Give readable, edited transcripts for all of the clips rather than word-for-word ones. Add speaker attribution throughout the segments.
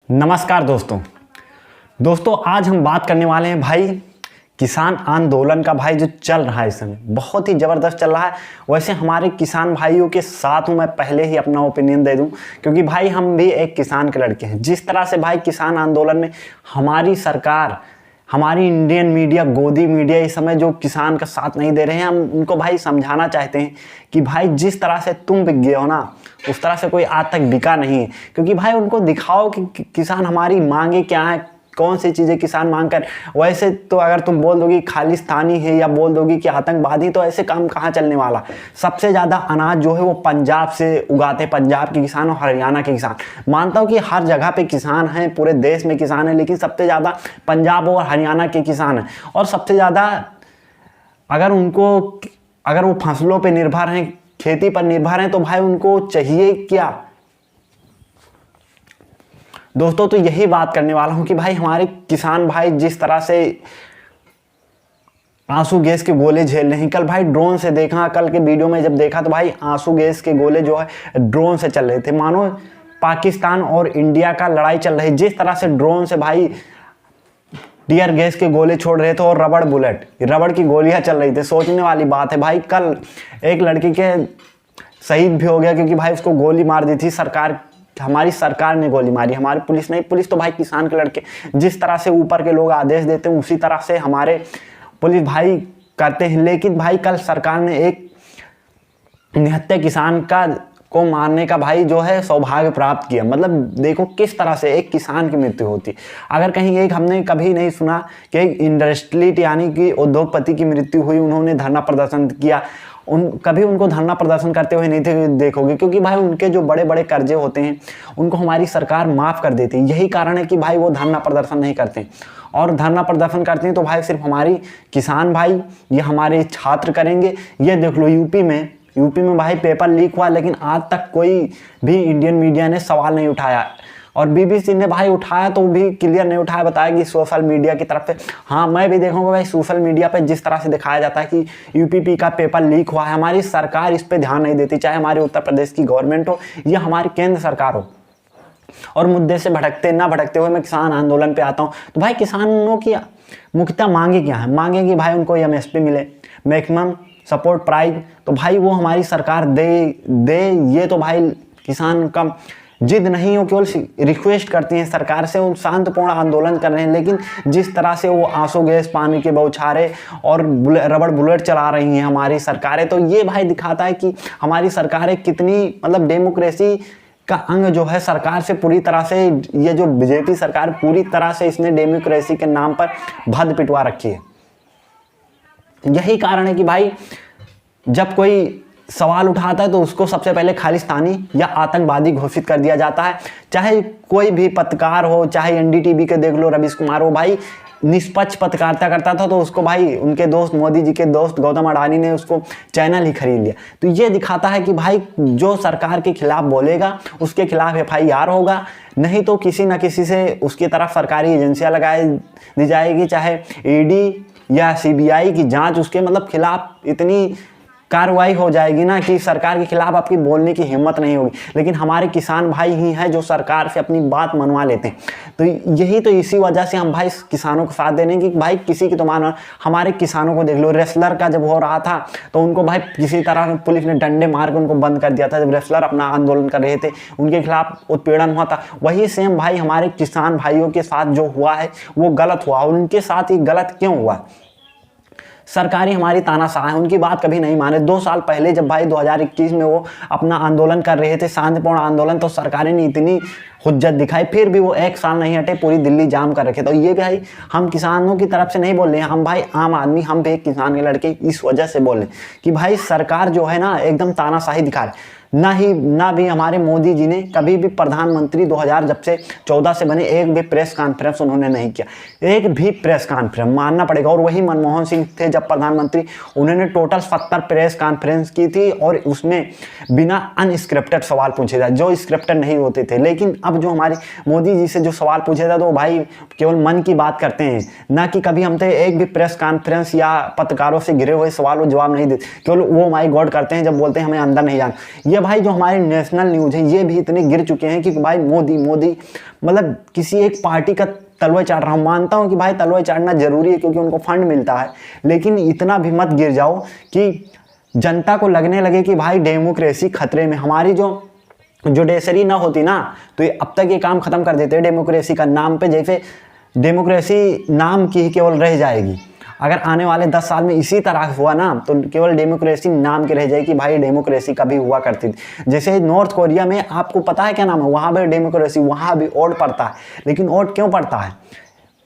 Speaker 1: नमस्कार दोस्तों आज हम बात करने वाले हैं भाई किसान आंदोलन का। भाई जो चल रहा है इस समय बहुत ही ज़बरदस्त चल रहा है। वैसे हमारे किसान भाइयों के साथ हूँ, मैं पहले ही अपना ओपिनियन दे दूं क्योंकि भाई हम भी एक किसान के लड़के हैं। जिस तरह से भाई किसान आंदोलन में हमारी सरकार, हमारी इंडियन मीडिया, गोदी मीडिया इस समय जो किसान का साथ नहीं दे रहे हैं, हम उनको भाई समझाना चाहते हैं कि भाई जिस तरह से तुम बिक गए हो ना, उस तरह से कोई आज तक बिका नहीं है। क्योंकि भाई उनको दिखाओ कि किसान हमारी मांगे क्या है, कौन सी चीज़ें किसान मांग कर। वैसे तो अगर तुम बोल दोगी खालिस्तानी है या बोल दोगी कि आतंकवादी, तो ऐसे काम कहाँ चलने वाला। सबसे ज़्यादा अनाज जो है वो पंजाब से उगाते, पंजाब के किसान और हरियाणा के किसान। मानता हूँ कि हर जगह पे किसान हैं, पूरे देश में किसान हैं, लेकिन सबसे ज़्यादा पंजाब और हरियाणा के किसान हैं। और सबसे ज़्यादा अगर वो फसलों पर निर्भर हैं, खेती पर निर्भर हैं, तो भाई उनको चाहिए क्या दोस्तों। तो यही बात करने वाला हूं कि भाई हमारे किसान भाई जिस तरह से आंसू गैस के गोले झेल रहे हैं। कल भाई ड्रोन से देखा, कल के वीडियो में जब देखा तो भाई आंसू गैस के गोले जो है ड्रोन से चल रहे थे। मानो पाकिस्तान और इंडिया का लड़ाई चल रही। जिस तरह से ड्रोन से भाई टीयर गैस के गोले छोड़ रहे थे और रबड़ की गोलियां चल रही थी। सोचने वाली बात है भाई। कल एक लड़की के शहीद भी हो गया क्योंकि भाई उसको गोली मार दी थी सरकार, हमारी सरकार ने गोली मारी, हमारी पुलिस नहीं। पुलिस तो भाई किसान के लड़के, जिस तरह से ऊपर के लोग आदेश देते हैं उसी तरह से हमारे पुलिस भाई करते हैं। लेकिन भाई कल सरकार ने एक निहत्थे किसान को मारने का भाई जो है सौभाग्य प्राप्त किया। मतलब देखो किस तरह से एक किसान की मृत्यु होती। अगर कहीं एक हमने कभी नहीं सुना कि एक इंडस्ट्रियलिस्ट यानी कि उद्योगपति की मृत्यु हुई, उन्होंने धरना प्रदर्शन किया। कभी उनको धरना प्रदर्शन करते हुए नहीं थे देखोगे, क्योंकि भाई उनके जो बड़े बड़े कर्जे होते हैं उनको हमारी सरकार माफ़ कर देती है। यही कारण है कि भाई वो धरना प्रदर्शन नहीं करते। और धरना प्रदर्शन करते हैं तो भाई सिर्फ हमारी किसान भाई या हमारे छात्र करेंगे। ये देख लो यूपी में भाई पेपर लीक हुआ, लेकिन आज तक कोई भी इंडियन मीडिया ने सवाल नहीं उठाया। और बीबीसी ने भाई उठाया तो भी क्लियर नहीं उठाया, बताया कि सोशल मीडिया की तरफ से। हाँ, मैं भी देखूंगा भाई सोशल मीडिया पे जिस तरह से दिखाया जाता है कि यूपीपी का पेपर लीक हुआ है, हमारी सरकार इस पे ध्यान नहीं देती। चाहे हमारे उत्तर प्रदेश की गवर्नमेंट हो या हमारी केंद्र सरकार हो। और मुद्दे से भटकते हुए मैं किसान आंदोलन पे आता हूँ। तो भाई किसानों की मुख्यतः मांगे क्या है? मांगे कि भाई उनको एमएसपी मिले, मैक्सिमम सपोर्ट प्राइस, तो भाई वो हमारी सरकार दे। ये तो भाई किसान का जिद नहीं हो, केवल रिक्वेस्ट करती हैं सरकार से। वो शांतिपूर्ण आंदोलन कर रहे हैं, लेकिन जिस तरह से वो आंसू गैस, पानी के बौछारे और रबड़ बुलेट चला रही हैं हमारी सरकारें, तो ये भाई दिखाता है कि हमारी सरकारें कितनी मतलब डेमोक्रेसी का अंग जो है सरकार से पूरी तरह से, ये जो बीजेपी सरकार पूरी तरह से इसने डेमोक्रेसी के नाम पर भद पिटवा रखी है। यही कारण है कि भाई जब कोई सवाल उठाता है तो उसको सबसे पहले खालिस्तानी या आतंकवादी घोषित कर दिया जाता है। चाहे कोई भी पत्रकार हो, चाहे एनडीटीवी के देख लो रवीश कुमार हो, भाई निष्पक्ष पत्रकारिता करता था तो उसको भाई उनके दोस्त, मोदी जी के दोस्त गौतम अडानी ने उसको चैनल ही खरीद लिया। तो ये दिखाता है कि भाई जो सरकार के खिलाफ बोलेगा उसके खिलाफ एफआईआर होगा, नहीं तो किसी न किसी से उसकी तरफ सरकारी एजेंसियां लगाई दी जाएगी, चाहे ईडी या सीबीआई की जांच उसके मतलब खिलाफ इतनी कार्रवाई हो जाएगी ना कि सरकार के खिलाफ आपकी बोलने की हिम्मत नहीं होगी। लेकिन हमारे किसान भाई ही हैं जो सरकार से अपनी बात मनवा लेते हैं। तो यही तो इसी वजह से हम भाई किसानों को साथ देने की भाई किसी की तो मानो। हमारे किसानों को देख लो, रेसलर का जब हो रहा था तो उनको भाई किसी तरह पुलिस ने डंडे मार के उनको बंद कर दिया था। जब रेसलर अपना आंदोलन कर रहे थे उनके खिलाफ उत्पीड़न हुआ था। वही सेम भाई हमारे किसान भाइयों के साथ जो हुआ है वो गलत हुआ। और उनके साथ ही गलत क्यों हुआ? सरकारी हमारी तानाशाह है, उनकी बात कभी नहीं माने। 2 साल पहले जब भाई 2021 में वो अपना आंदोलन कर रहे थे, शांतिपूर्ण आंदोलन, तो सरकारें ने इतनी हुज्जत दिखाई, फिर भी वो 1 साल नहीं हटे, पूरी दिल्ली जाम कर रखे। तो ये भाई हम किसानों की तरफ से नहीं बोल रहे हैं, हम भाई आम आदमी, हम भी एक किसान के लड़के इस वजह से बोल रहे हैं कि भाई सरकार जो है ना एकदम तानाशाही दिखा रही। ना भी हमारे मोदी जी ने कभी भी प्रधानमंत्री 2000 जब से 14 से बने एक भी प्रेस कॉन्फ्रेंस उन्होंने नहीं किया, एक भी प्रेस कॉन्फ्रेंस, मानना पड़ेगा। और वही मनमोहन सिंह थे जब प्रधानमंत्री, उन्होंने टोटल 70 प्रेस कॉन्फ्रेंस की थी और उसमें बिना अनस्क्रिप्टेड सवाल पूछे थे, जो स्क्रिप्टेड नहीं होते थे। लेकिन अब जो हमारे मोदी जी से जो सवाल पूछे थे तो भाई केवल मन की बात करते हैं, ना कि कभी हमसे एक भी प्रेस कॉन्फ्रेंस या पत्रकारों से घिरे हुए सवाल वो जवाब नहीं देते, केवल वो माई गॉड करते हैं जब बोलते हैं हमें अंदर नहीं जाना। ये भाई जो हमारे नेशनल न्यूज़ है ये भी इतने गिर चुके हैं कि भाई मोदी मोदी मतलब किसी एक पार्टी का तलवा चाट रहा हूँ। मानता हूँ कि भाई तलवा चाटना जरूरी है क्योंकि उनको फंड मिलता है, लेकिन इतना भी मत गिर जाओ कि जनता को लगने लगे कि भाई डेमोक्रेसी खतरे में। हमारी जो जुडिशरी ना होती ना तो ये अब तक ये काम खत्म कर देते हैं डेमोक्रेसी का नाम पे, जैसे डेमोक्रेसी नाम की ही केवल रह जाएगी। अगर आने वाले 10 साल में इसी तरह हुआ ना तो केवल डेमोक्रेसी नाम की रह जाएगी। भाई डेमोक्रेसी कभी हुआ करती थी, जैसे नॉर्थ कोरिया में आपको पता है क्या नाम है, वहाँ भी डेमोक्रेसी, वहाँ भी वोट पड़ता है। लेकिन वोट क्यों पड़ता है?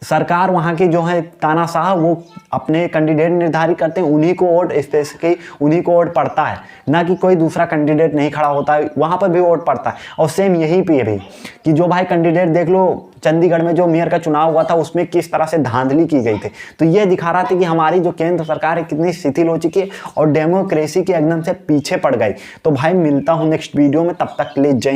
Speaker 1: सरकार वहाँ की जो है तानाशाह वो अपने कैंडिडेट निर्धारित करते हैं, उन्हीं को वोट स्पेसिफिक उन्हीं को वोट पड़ता है, ना कि कोई दूसरा कैंडिडेट नहीं खड़ा होता है, वहाँ पर भी वोट पड़ता है। और सेम यहीं पे भी कि जो भाई कैंडिडेट देख लो चंडीगढ़ में जो मेयर का चुनाव हुआ था उसमें किस तरह से धांधली की गई थी। तो ये दिखा रहा था कि हमारी जो केंद्र सरकार है कितनी शिथिल हो चुकी है और डेमोक्रेसी के एकदम से पीछे पड़ गई। तो भाई मिलता हूँ नेक्स्ट वीडियो में, तब तक ले जय।